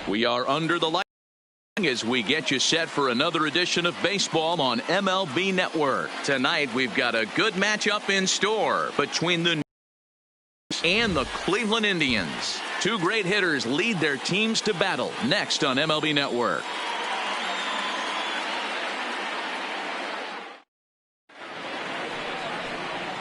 We are under the light as we get you set for another edition of baseball on MLB Network. Tonight we've got a good matchup in store between the and the Cleveland Indians. Two great hitters lead their teams to battle next on MLB Network.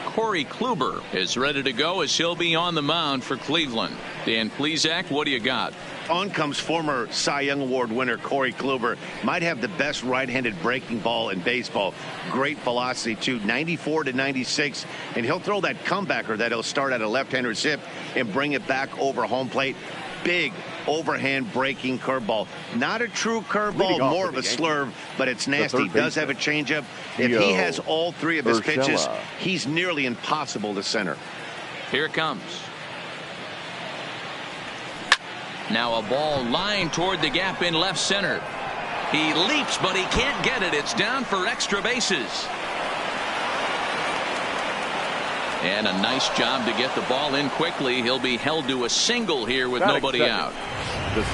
Corey Kluber is ready to go as he'll be on the mound for Cleveland. Dan Plesac, what do you got? On comes former Cy Young Award winner Corey Kluber. Might have the best right-handed breaking ball in baseball. Great velocity too, 94 to 96, and he'll throw that comebacker that he'll start at a left-hander's hip and bring it back over home plate. Big overhand breaking curveball. Not a true curveball, more of a slurve, but it's nasty. Does have a changeup. If he has all three of his pitches, he's nearly impossible to center. Here it comes. Now a ball lined toward the gap in left center. He leaps, but he can't get it. It's down for extra bases. And a nice job to get the ball in quickly. He'll be held to a single here with nobody out.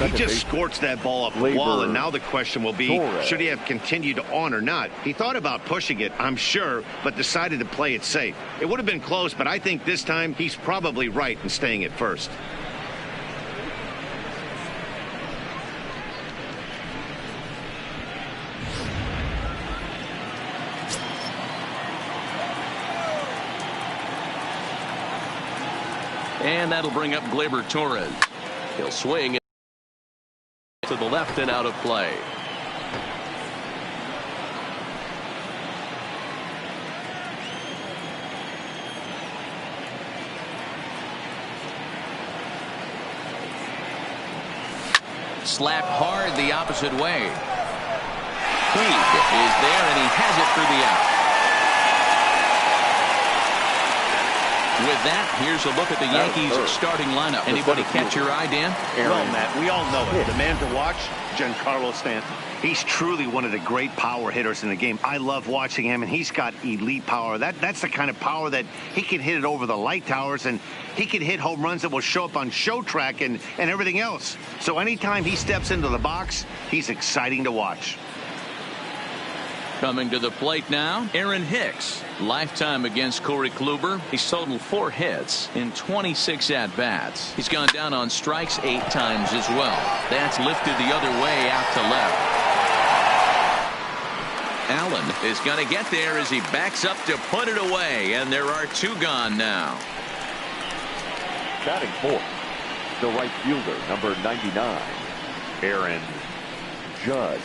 He just scorched that ball up the wall, and now the question will be, should he have continued on or not? He thought about pushing it, I'm sure, but decided to play it safe. It would have been close, but I think this time he's probably right in staying at first. And that'll bring up Gleyber Torres. He'll swing to the left and out of play. Slapped hard the opposite way. He is there, and he has it for the out. With that, here's a look at the Yankees starting lineup. Anybody catch your eye, Dan? Well, Matt, we all know it. The man to watch, Giancarlo Stanton. He's truly one of the great power hitters in the game. I love watching him, and he's got elite power. That's the kind of power that he can hit it over the light towers, and he can hit home runs that will show up on Show Track and everything else. So anytime he steps into the box, he's exciting to watch. Coming to the plate now, Aaron Hicks. Lifetime against Corey Kluber. He's totaled 4 hits in 26 at-bats. He's gone down on strikes 8 times as well. That's lifted the other way out to left. Allen is going to get there as he backs up to put it away, and there are 2 gone now. Batting fourth, the right fielder, number 99, Aaron Judge.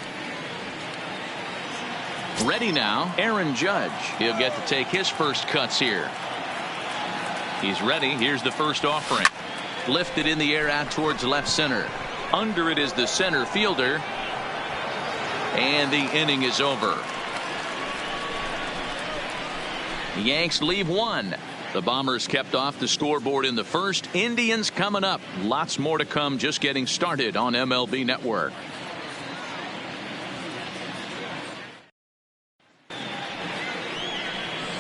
Ready now, Aaron Judge. He'll get to take his first cuts here. He's ready. Here's the first offering. Lifted in the air out towards left center. Under it is the center fielder. And the inning is over. The Yanks leave 1. The Bombers kept off the scoreboard in the first. Indians coming up. Lots more to come, just getting started on MLB Network.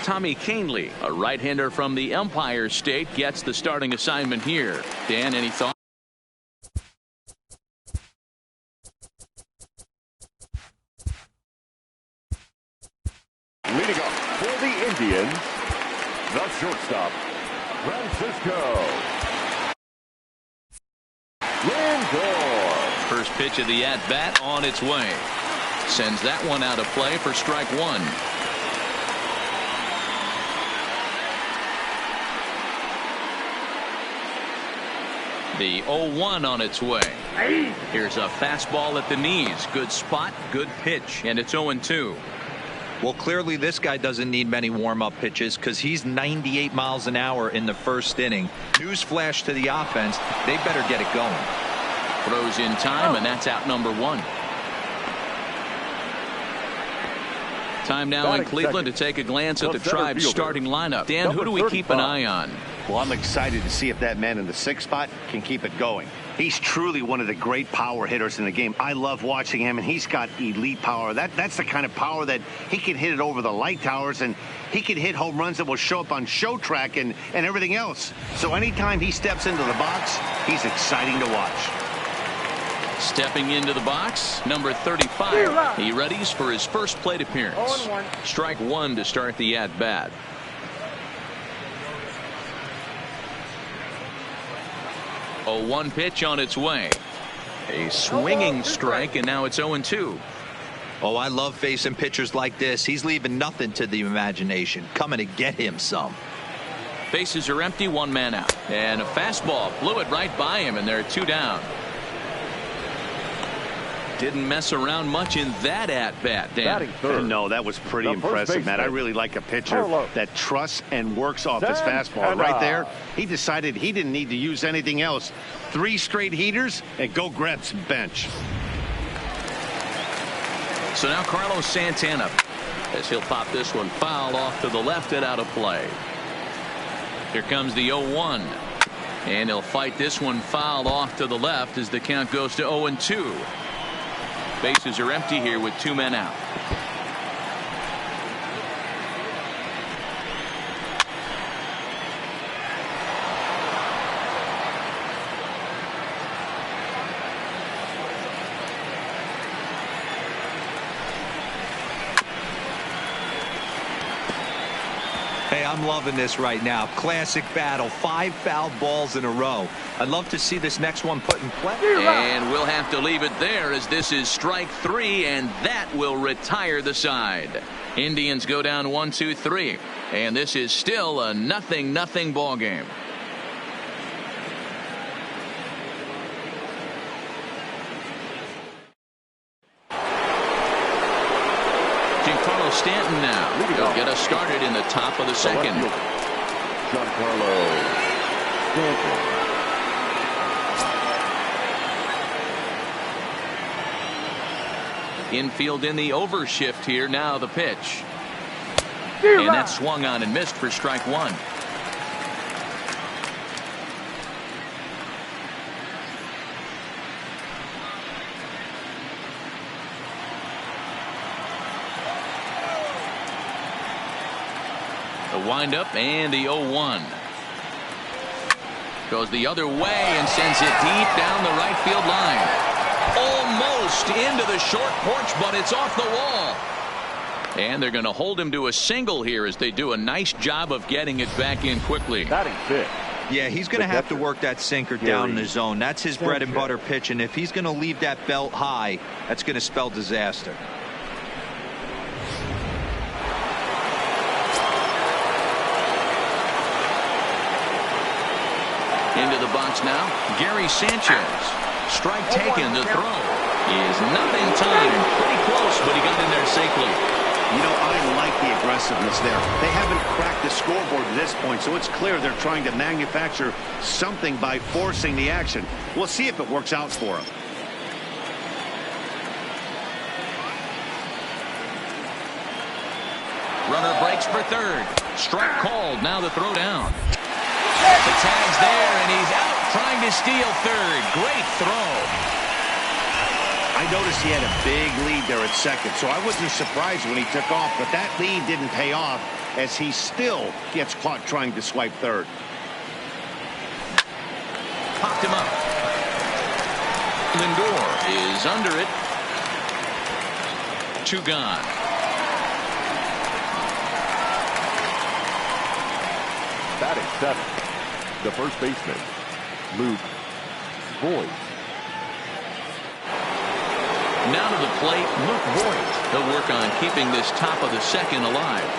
Tommy Kahnle, a right-hander from the Empire State, gets the starting assignment here. Dan, any thoughts? Leading up for the Indians, the shortstop, Francisco Lindor. First pitch of the at-bat on its way. Sends that one out of play for strike 1. The 0-1 on its way. Here's a fastball at the knees. Good spot, good pitch, and it's 0-2. Well, clearly this guy doesn't need many warm-up pitches because he's 98 miles an hour in the first inning. Newsflash to the offense, they better get it going. Throws in time, and that's out number 1. Time now in Cleveland to take a glance at the Tribe's starting lineup. Dan, who do we keep an eye on? Well, I'm excited to see if that man in the 6th spot can keep it going. He's truly one of the great power hitters in the game. I love watching him, and he's got elite power. That's the kind of power that he can hit it over the light towers, and he can hit home runs that will show up on Show Track and everything else. So anytime he steps into the box, he's exciting to watch. Stepping into the box, number 35. He readies for his first plate appearance. Strike one to start the at-bat. A 1 pitch on its way. A swinging strike, and now it's 0-2. Oh, I love facing pitchers like this. He's leaving nothing to the imagination. Coming to get him some. Bases are empty, 1 man out. And a fastball blew it right by him, and there are 2 down. Didn't mess around much in that at-bat, Dan. No, that was pretty impressive, Matt. I really like a pitcher that trusts and works off his fastball. Right there, he decided he didn't need to use anything else. 3 straight heaters, and go grab some bench. So now Carlos Santana, as he'll pop this one foul off to the left and out of play. Here comes the 0-1. And he'll fight this one foul off to the left as the count goes to 0-2. Bases are empty here with 2 men out. Hey, I'm loving this right now. Classic battle. 5 foul balls in a row. I'd love to see this next one put in play. And we'll have to leave it there as this is strike 3, and that will retire the side. Indians go down 1-2-3, and this is still a 0-0 ball game. Stanton now. He'll get us started in the top of the second. Giancarlo Stanton. Infield in the overshift here. Now the pitch. And that swung on and missed for strike 1. The windup and the 0-1. Goes the other way and sends it deep down the right field line. Almost into the short porch, but it's off the wall. And they're going to hold him to a single here as they do a nice job of getting it back in quickly. Batting fifth. Yeah, he's going to have to work that sinker down in the zone. That's his bread and butter pitch, and if he's going to leave that belt high, that's going to spell disaster. Into the box now, Gary Sanchez. Strike taken. The throw is nothing timed. Pretty close, but he got in there safely. You know, I like the aggressiveness there. They haven't cracked the scoreboard at this point, so it's clear they're trying to manufacture something by forcing the action. We'll see if it works out for them. Runner breaks for third. Strike called. Now the throw down. The tag's there, and he's out trying to steal third. Great throw. I noticed he had a big lead there at second, so I wasn't surprised when he took off, but that lead didn't pay off as he still gets caught trying to swipe third. Popped him up. Lindor is under it. 2 gone. Batting seventh, the first baseman, Luke Voigt. Now to the plate, Luke Voigt. He'll work on keeping this top of the second alive.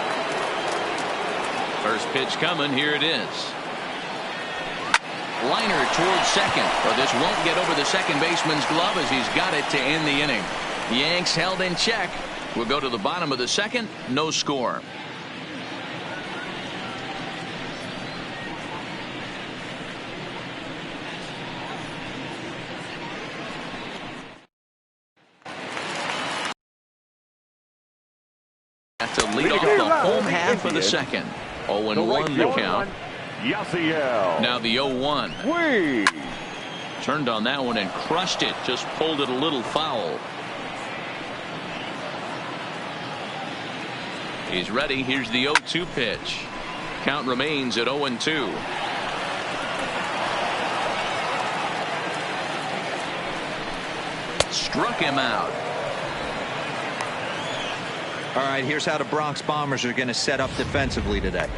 First pitch coming. Here it is. Liner towards second, but this won't get over the second baseman's glove as he's got it to end the inning. Yanks held in check. We'll go to the bottom of the second. No score. To lead off the home half of the second. 0-1 the count. Now the 0-1. Turned on that one and crushed it. Just pulled it a little foul. He's ready. Here's the 0-2 pitch. Count remains at 0-2. struck him out. All right, here's how the Bronx Bombers are going to set up defensively today.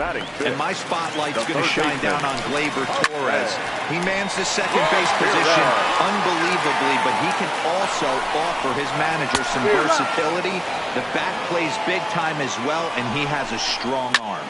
And my spotlight's going to shine down on Gleyber Torres. He mans the second base position unbelievably, but he can also offer his manager some versatility. The bat plays big time as well, and he has a strong arm.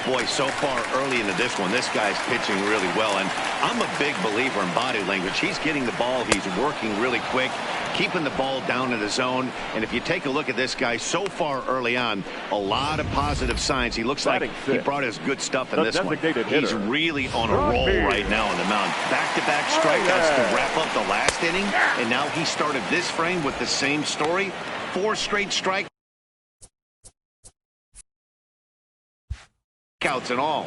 Boy, so far early into this one, this guy's pitching really well. And I'm a big believer in body language. He's getting the ball. He's working really quick, keeping the ball down in the zone. And if you take a look at this guy so far early on, a lot of positive signs. He looks like he brought his good stuff in this one. He's really on a roll right now on the mound. Back-to-back strikeouts to wrap up the last inning. And now he started this frame with the same story. 4 straight strikeouts and all.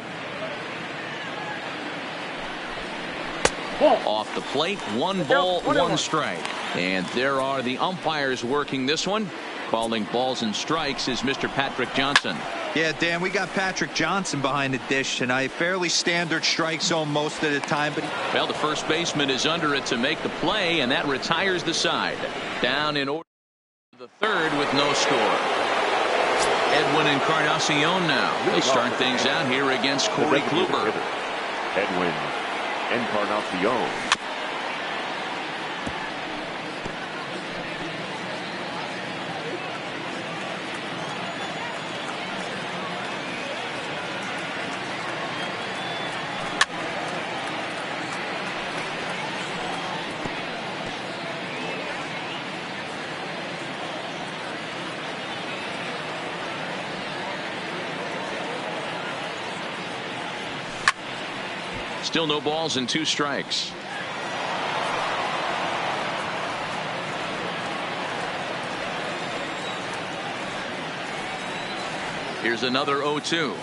Off the plate, 1 ball, 1 strike. And there are the umpires working this one. Calling balls and strikes is Mr. Patrick Johnson. Yeah, Dan, we got Patrick Johnson behind the dish tonight. Fairly standard strike zone most of the time. But well, the first baseman is under it to make the play, and that retires the side. Down in order the third with no score. Edwin Encarnacion now. They start things out here against Corey Kluber. Edwin Encarnacion. Still no balls and 2 strikes. Here's another 0-2. Line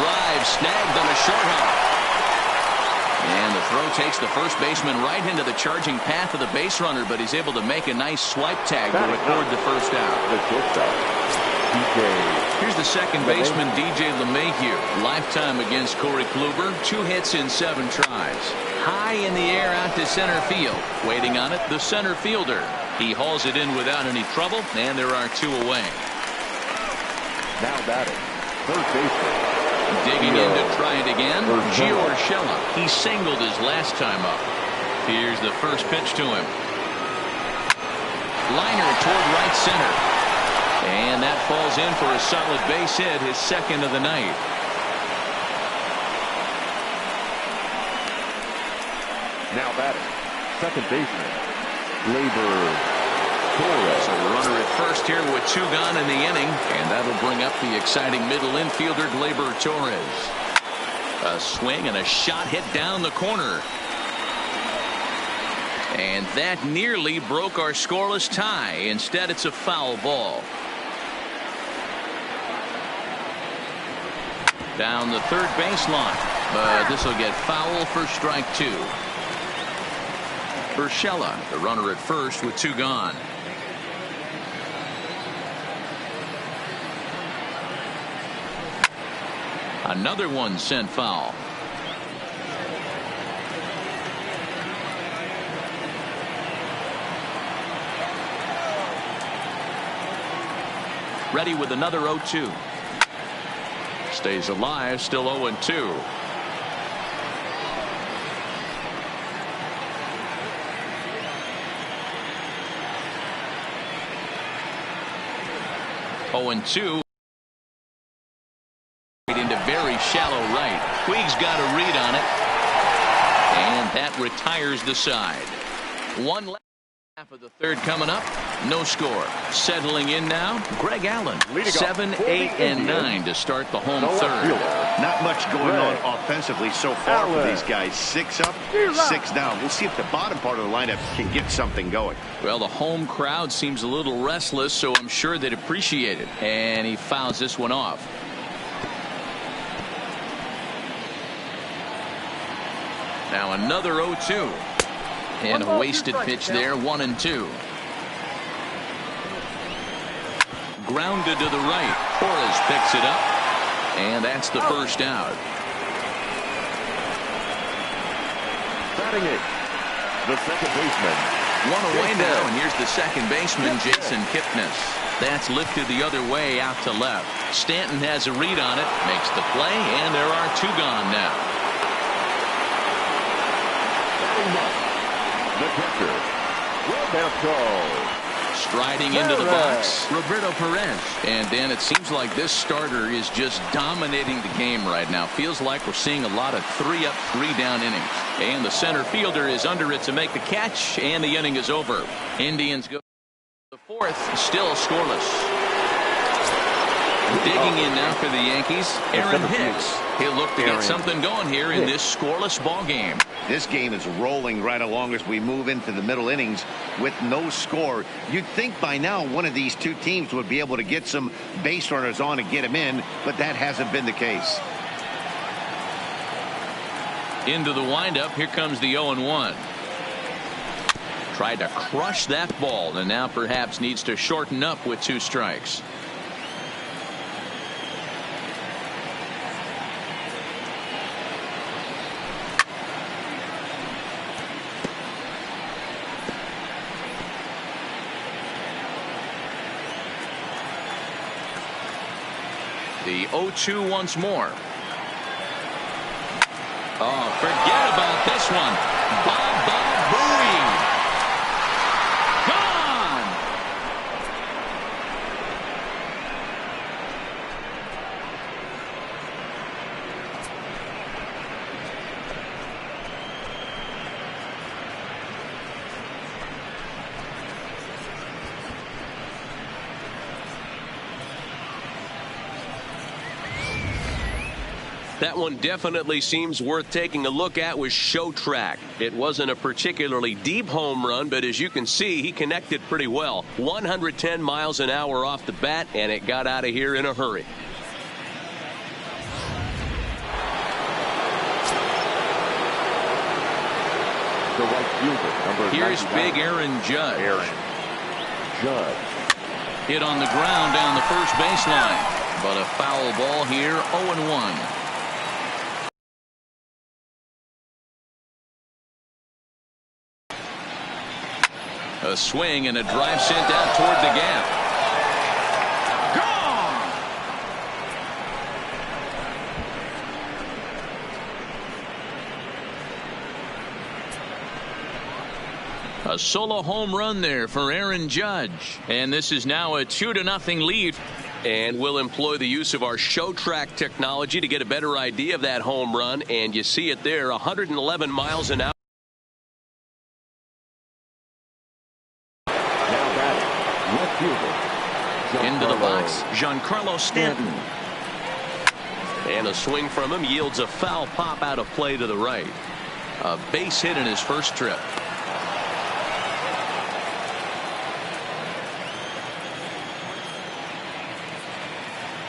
drive snagged on a short hop. And the throw takes the first baseman right into the charging path of the base runner, but he's able to make a nice swipe tag to record the first out. Here's the second baseman, DJ LeMahieu. Lifetime against Corey Kluber. 2 hits in 7 tries. High in the air out to center field. Waiting on it, the center fielder. He hauls it in without any trouble, and there are 2 away. Now batting, third baseman. Digging in to try it again, Gio Urshela. He singled his last time up. Here's the first pitch to him. Liner toward right center. And that falls in for a solid base hit, his second of the night. Now batting, second baseman, Gleyber Torres. So runner at first here with 2 gone in the inning, and that'll bring up the exciting middle infielder, Gleyber Torres. A swing and a shot hit down the corner. And that nearly broke our scoreless tie. Instead, it's a foul ball. Down the third baseline, but this will get foul for strike 2. Urshela, the runner at first with 2 gone. Another one sent foul. Ready with another 0-2. Stays alive, still 0-2. Into very shallow right. Puig's got a read on it, and that retires the side. 1 left. Half of the third coming up. No score. Settling in now, Greg Allen. 7, 8, and 9 to start the home third. Not much going on offensively so far for these guys. 6 up, 6 down. We'll see if the bottom part of the lineup can get something going. Well, the home crowd seems a little restless, so I'm sure they'd appreciate it. And he fouls this one off. Now another 0-2. And a wasted pitch there, 1-2. Grounded to the right. Torres picks it up. And that's the first out. Batting it, the second baseman. One away now, and here's the second baseman, Jason Kipnis. That's lifted the other way out to left. Stanton has a read on it, makes the play, and there are two gone now. The catcher, Roberto. Striding into the box, Roberto Perez. And Dan, it seems like this starter is just dominating the game right now. Feels like we're seeing a lot of 3-up, 3-down innings. And the center fielder is under it to make the catch, and the inning is over. Indians go to the fourth, still scoreless. Digging in now for the Yankees, Aaron Hicks. He'll look to get something going here in this scoreless ball game. This game is rolling right along as we move into the middle innings with no score. You'd think by now one of these two teams would be able to get some base runners on and get them in, but that hasn't been the case. Into the windup, here comes the 0-1. Tried to crush that ball, and now perhaps needs to shorten up with 2 strikes. The 0-2 once more. Oh, forget about this one. Bob Bowie. Gone. That one definitely seems worth taking a look at with Show Track. It wasn't a particularly deep home run, but as you can see, he connected pretty well. 110 miles an hour off the bat, and it got out of here in a hurry. The right fielder, number Here's 99. big Aaron Judge. Judge. Hit on the ground down the first baseline. But a foul ball here, 0-1. A swing and a drive sent out toward the gap. Gone! A solo home run there for Aaron Judge. And this is now a 2-0 lead. And we'll employ the use of our Show Track technology to get a better idea of that home run. And you see it there, 111 miles an hour. Into the box, Giancarlo Stanton. And a swing from him yields a foul pop out of play to the right. A base hit in his first trip.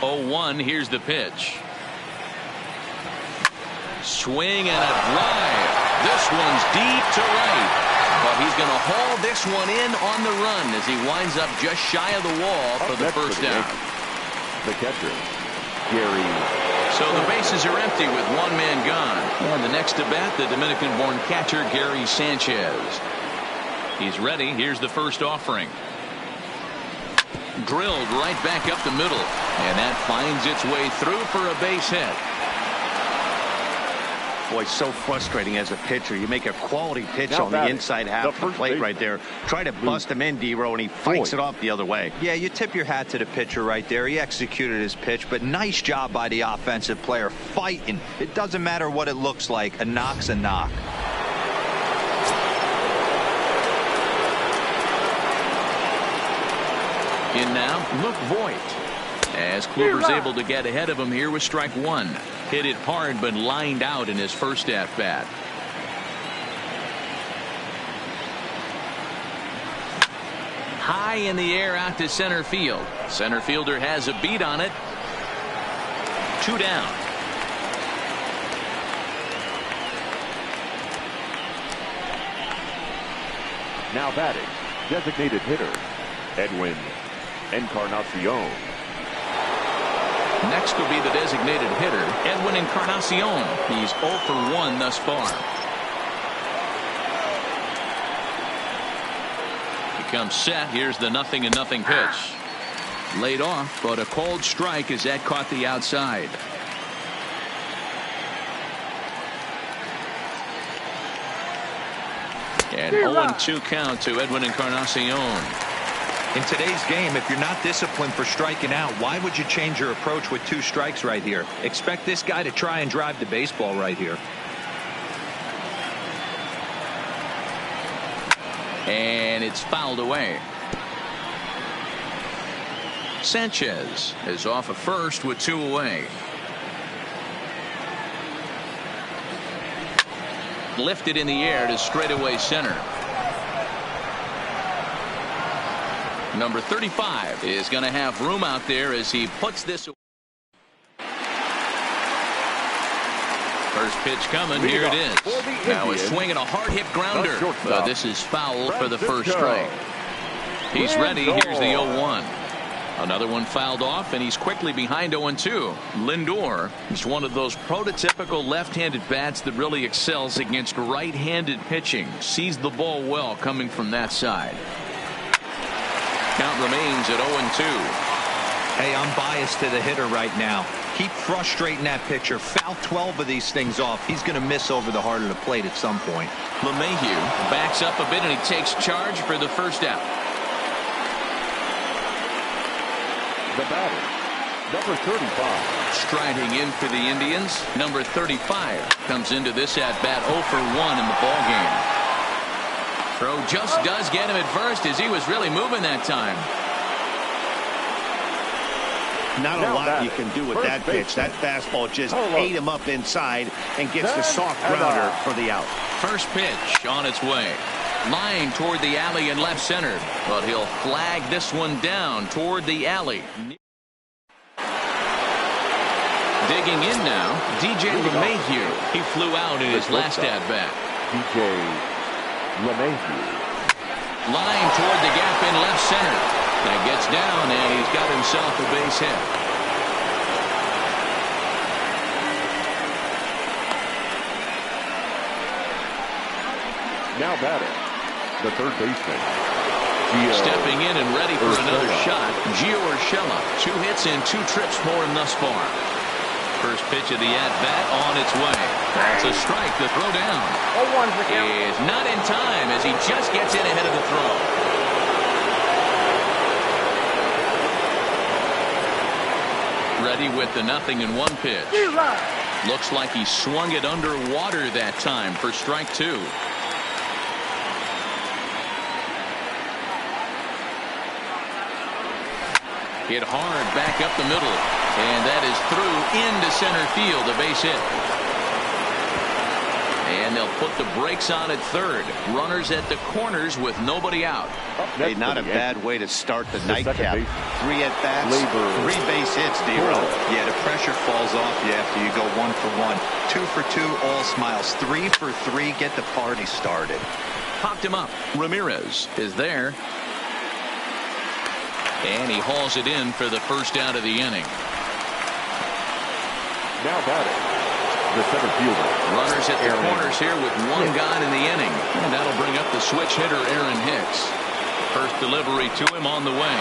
Oh, 0-1, here's the pitch. Swing and a drive. This one's deep to right. But he's going to haul this one in on the run as he winds up just shy of the wall for the first down. The catcher, Gary. So the bases are empty with one man gone. And the next to bat, the Dominican-born catcher, Gary Sanchez. He's ready. Here's the first offering. Drilled right back up the middle. And that finds its way through for a base hit. Boy, so frustrating as a pitcher. You make a quality pitch on the inside half of the plate right there. Try to bust him in, D-Row, and he fights it off the other way. Yeah, you tip your hat to the pitcher right there. He executed his pitch, but nice job by the offensive player fighting. It doesn't matter what it looks like. A knock's a knock. In now, Luke Voigt. As Kluber's able to get ahead of him here with strike 1. Hit it hard, but lined out in his first at-bat. High in the air out to center field. Center fielder has a beat on it. 2 down. Now batting, designated hitter, Edwin Encarnacion. Next will be the designated hitter, Edwin Encarnacion. He's 0 for 1 thus far. comes set. Here's the 0-0 pitch. Laid off, but a cold strike as that caught the outside. And 0-2 count to Edwin Encarnacion. In today's game, if you're not disciplined for striking out, why would you change your approach with 2 strikes right here? Expect this guy to try and drive the baseball right here. And it's fouled away. Sanchez is off of first with 2 away. Lifted in the air to straightaway center. Number 35 is going to have room out there as he puts this. First pitch coming. Here it is. Now a swing and a hard hit grounder. But this is foul for the first strike. He's ready. Here's the 0-1. Another one fouled off, and he's quickly behind 0-2. Lindor is one of those prototypical left-handed bats that really excels against right-handed pitching. Sees the ball well coming from that side. Count remains at 0-2. Hey, I'm biased to the hitter right now. Keep frustrating that pitcher. Foul 12 of these things off. He's going to miss over the heart of the plate at some point. LeMahieu backs up a bit, and he takes charge for the first out. The batter, number 35. Striding in for the Indians, number 35 comes into this at bat 0 for 1 in the ball game. Throw just does get him at first as he was really moving that time. Not a lot you can do with that pitch. That fastball just ate him up inside and gets the soft grounder for the out. First pitch on its way. Line toward the alley in left center, but he'll flag this one down toward the alley. Digging in now, DJ LeMahieu. He flew out in his last at-bat. DJ LeMahieu. Line toward the gap in left center. That gets down, and he's got himself a base hit. Now batting, the third baseman. Stepping in and ready for another shot, Gio Urshela. 2 hits and 2 trips for him thus far. First pitch of the at-bat on its way. That's a strike. The throw down is not in time as he just gets in ahead of the throw. Ready with the 0-1 pitch. Looks like he swung it underwater that time for strike 2. Hit hard back up the middle, and that is through into center field, a base hit. And they'll put the brakes on at third. Runners at the corners with nobody out. Hey, not a bad way to start the nightcap. 3 at-bats, 3 base hits, D-Roll. Yeah, the pressure falls off you after you go 1 for 1. 2 for 2, all smiles. 3 for 3, get the party started. Popped him up. Ramirez is there. And he hauls it in for the first out of the inning. Now batting, the center fielder. Runners at the corners here with 1 gone in the inning. And that'll bring up the switch hitter, Aaron Hicks. First delivery to him on the way.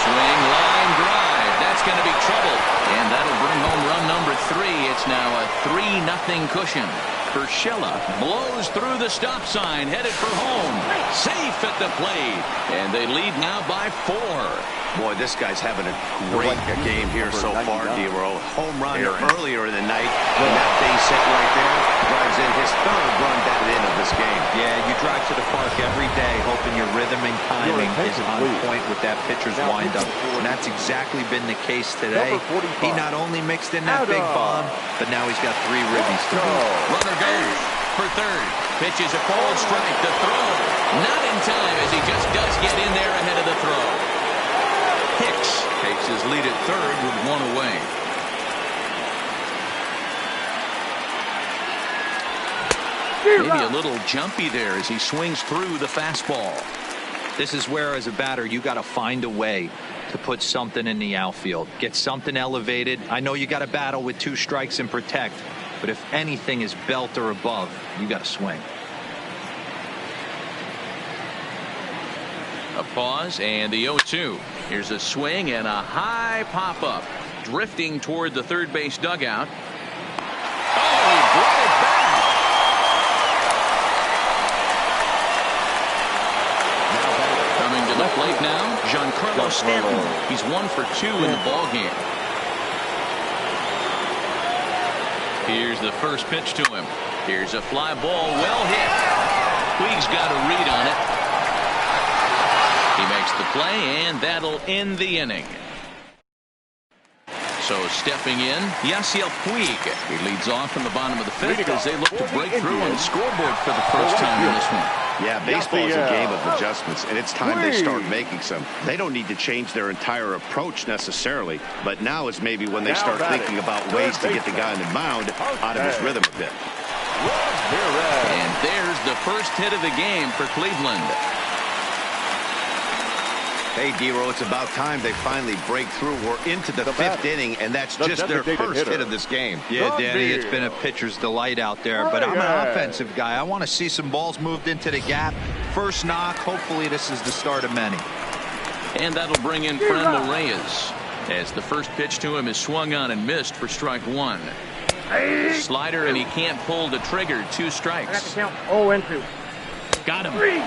Swing, line drive. That's going to be trouble. And that'll bring home run number 3. It's now a 3-0 cushion. Urshela blows through the stop sign, headed for home. Safe at the plate. And they lead now by 4. Boy, this guy's having a great game here so far, D-Roll. Home run earlier in the night, and that base hit right there drives in his 3rd run batted in of this game. Yeah, you drive to the park every day hoping your rhythm and timing is on point with that pitcher's windup. And that's exactly been the case today. He not only mixed in that big bomb, but now he's got 3 ribbies to boot. Runner goes for third. Pitches a cold strike. The throw not in time as he just does get in there ahead of the throw. Hicks takes his lead at third with 1 away. Maybe a little jumpy there as he swings through the fastball. This is where, as a batter, you got to find a way to put something in the outfield. Get something elevated. I know you got to battle with 2 strikes and protect, but if anything is belt or above, you got to swing. A pause and the 0-2. Here's a swing and a high pop-up. Drifting toward the third base dugout. Oh, he brought it back. Coming to the plate now, Giancarlo Stanton. He's 1 for 2 in the ballgame. Here's the first pitch to him. Here's a fly ball, well hit. Puig's got a read on it. He makes the play, and that'll end the inning. So stepping in, Yasiel Puig. He leads off in the bottom of the fifth as they look to break through on the scoreboard for the first time in this one. Yeah, baseball is a game of adjustments, and it's time they start making some. They don't need to change their entire approach necessarily, but now is maybe when they start thinking about ways to get the guy on the mound out of his rhythm a bit. And there's the first hit of the game for Cleveland. Hey, D-Row, it's about time they finally break through. We're into the fifth inning, and that's just their first hit of this game. Yeah, Danny, it's been a pitcher's delight out there, but I'm an offensive guy. I want to see some balls moved into the gap. First knock. Hopefully this is the start of many. And that'll bring in Franmil Reyes as the first pitch to him is swung on and missed for strike 1. Slider, and he can't pull the trigger. 2 strikes. 0-2. Got him. 3.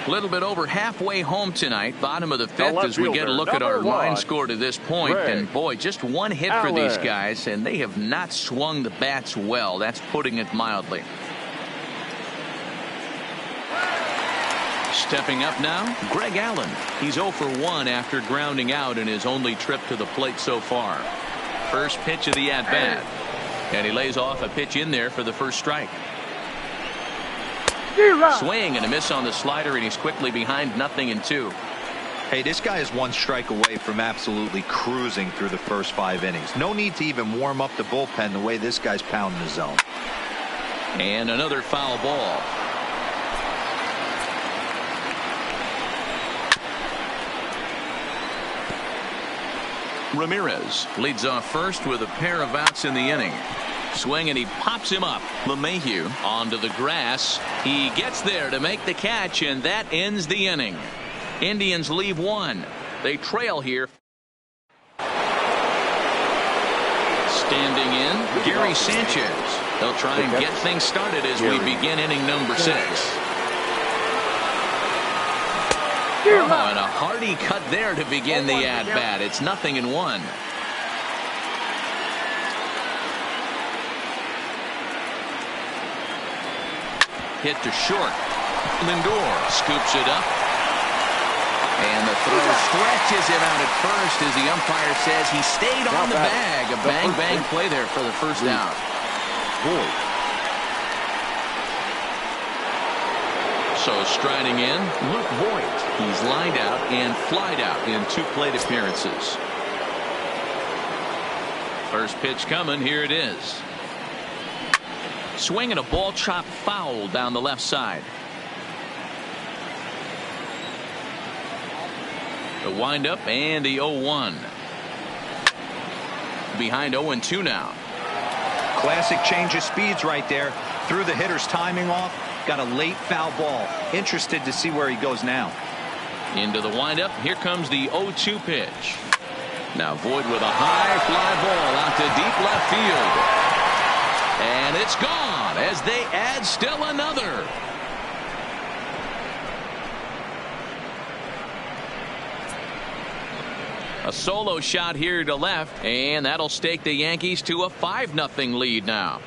A little bit over halfway home tonight, bottom of the fifth, as we get a look at our line score to this point. And boy, just one hit for these guys, and they have not swung the bats well. That's putting it mildly. Stepping up now, Greg Allen. He's 0 for 1 after grounding out in his only trip to the plate so far. First pitch of the at-bat, and he lays off a pitch in there for the first strike. Swing and a miss on the slider, and he's quickly behind 0-2. Hey, this guy is 1 strike away from absolutely cruising through the first 5 innings. No need to even warm up the bullpen the way this guy's pounding the zone. And another foul ball. Ramirez leads off first with a pair of outs in the inning. Swing, and he pops him up. LeMahieu onto the grass. He gets there to make the catch, and that ends the inning. Indians leave 1. They trail here. Standing in, Gary Sanchez. They'll try and get things started as we begin inning number 6. Oh, and a hearty cut there to begin the at-bat. It's 0-1. Hit to short. Lindor scoops it up. And the throw stretches him out at first as the umpire says he stayed on the bag. A bang-bang play there for the first out. So striding in, Luke Voigt. He's lined out and flied out in 2 plate appearances. First pitch coming. Here it is. Swing and a ball chop foul down the left side. The windup and the 0-1. Behind 0-2 now. Classic change of speeds right there. Threw the hitter's timing off. Got a late foul ball. Interested to see where he goes now. Into the windup. Here comes the 0-2 pitch. Now Voigt with a high fly ball out to deep left field. And it's gone as they add still another. A solo shot here to left, and that'll stake the Yankees to a 5-0 lead now.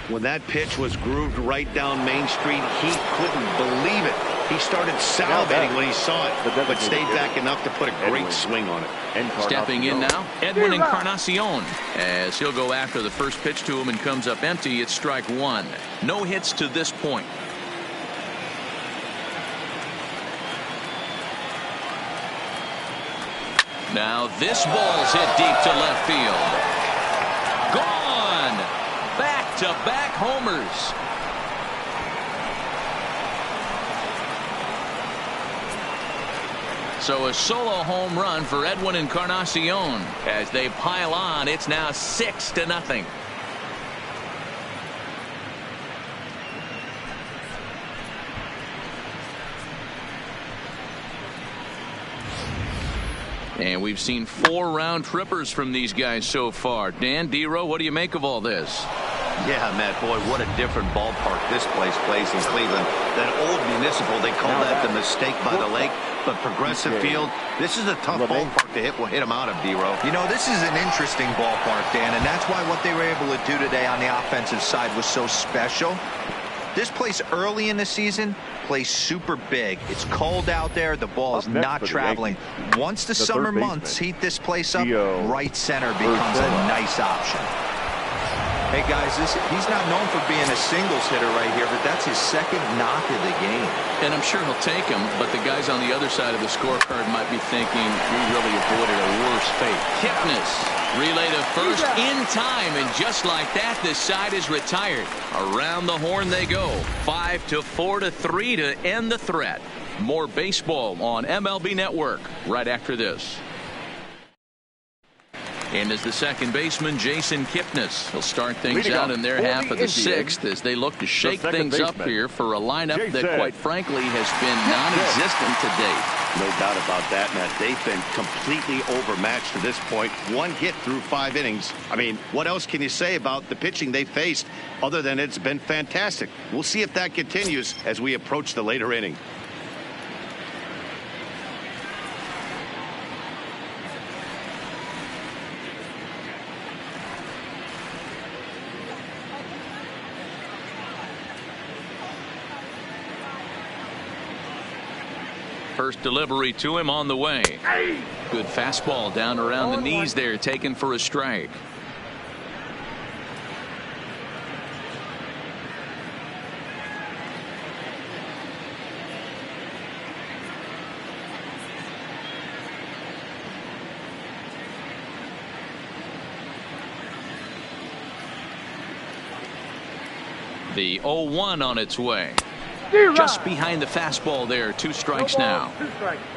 When that pitch was grooved right down Main Street, he couldn't believe it. He started salivating when he saw it, but stayed back enough to put a great swing on it. Stepping in now, Edwin Encarnacion, as he'll go after the first pitch to him and comes up empty. It's strike 1. No hits to this point. Now this ball's hit deep to left field. Gone! Back-to-back homers. So a solo home run for Edwin Encarnacion. As they pile on, it's now 6-0. And we've seen 4 round trippers from these guys so far. Dan, D-Row, what do you make of all this? Yeah, Matt, boy, what a different ballpark this place plays in Cleveland. That old Municipal, they call that the Mistake by the Lake. But Progressive Field, this is a tough ballpark to hit them out of, D-Row. You know, this is an interesting ballpark, Dan, and that's why what they were able to do today on the offensive side was so special. This place early in the season plays super big. It's cold out there. The ball is not traveling. Once the summer months heat this place up, right center becomes a nice option. Hey, guys, he's not known for being a singles hitter right here, but that's his second knock of the game. And I'm sure he'll take him, but the guys on the other side of the scorecard might be thinking, we really avoided a worse fate. Kipnis, relay to first in time, and just like that, this side is retired. Around the horn they go. 5-4-3 to end the threat. More baseball on MLB Network right after this. And as the second baseman, Jason Kipnis. He'll start things out in their half of the 6th as they look to shake things up here for a lineup that, quite frankly, has been non-existent to date. No doubt about that, Matt. They've been completely overmatched to this point. 1 hit through 5 innings. I mean, what else can you say about the pitching they faced other than it's been fantastic? We'll see if that continues as we approach the later inning. First delivery to him on the way. Good fastball down around the knees there, taken for a strike. The 0-1 on its way. Just behind the fastball there. 2 strikes now.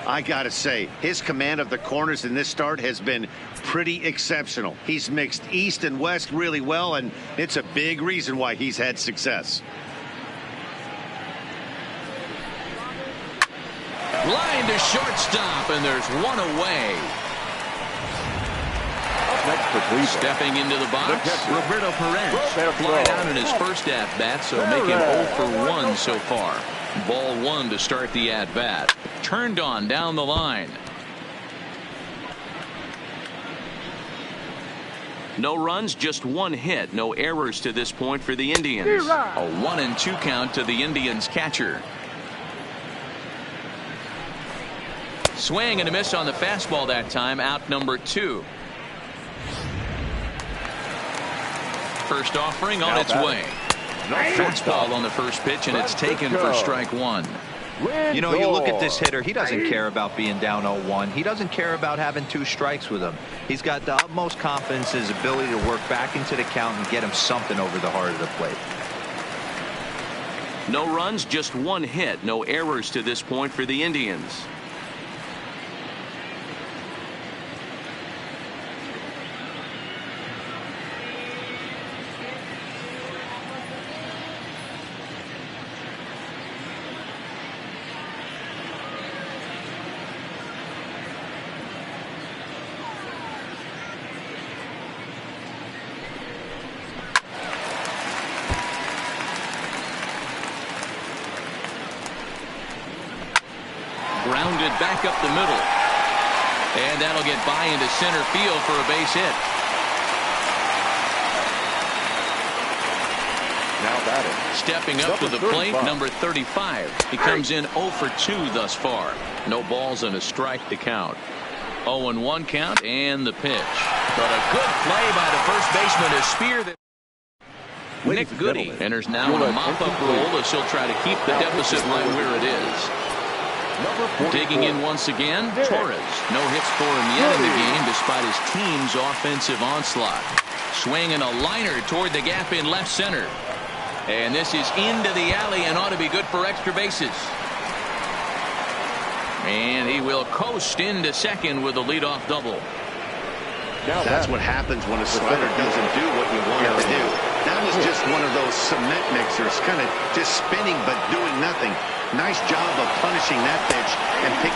I gotta say, his command of the corners in this start has been pretty exceptional. He's mixed east and west really well, and it's a big reason why he's had success. Line to shortstop, and there's 1 away. Stepping into the box, Roberto Perez. Fly down in his first at-bat, so make him 0 for 1 so far. Ball 1 to start the at-bat. Turned on down the line. No runs, just 1 hit. No errors to this point for the Indians. A 1-2 count to the Indians catcher. Swing and a miss on the fastball that time. Out number 2. First offering on its way. Fastball on the first pitch, and it's taken for strike 1. You know, you look at this hitter, he doesn't care about being down 0-1. He doesn't care about having 2 strikes with him. He's got the utmost confidence in his ability to work back into the count and get him something over the heart of the plate. No runs, just 1 hit. No errors to this point for the Indians. Grounded back up the middle. And that'll get by into center field for a base hit. Now batting. Stepping up to the plate, number 35. He comes in 0 for 2 thus far. No balls and a strike to count. 0-1 count and the pitch. But a good play by the first baseman to spear the Nick Goody enters now in a mop-up role as he'll try to keep the deficit right where it is. Digging in once again, Torres. No hits for him yet in the game despite his team's offensive onslaught. Swinging a liner toward the gap in left center. And this is into the alley and ought to be good for extra bases. And he will coast into second with a leadoff double. That's what happens when a slider doesn't do what you want it to do. That was just one of those cement mixers, kind of just spinning but doing nothing. Nice job of punishing that pitch and picking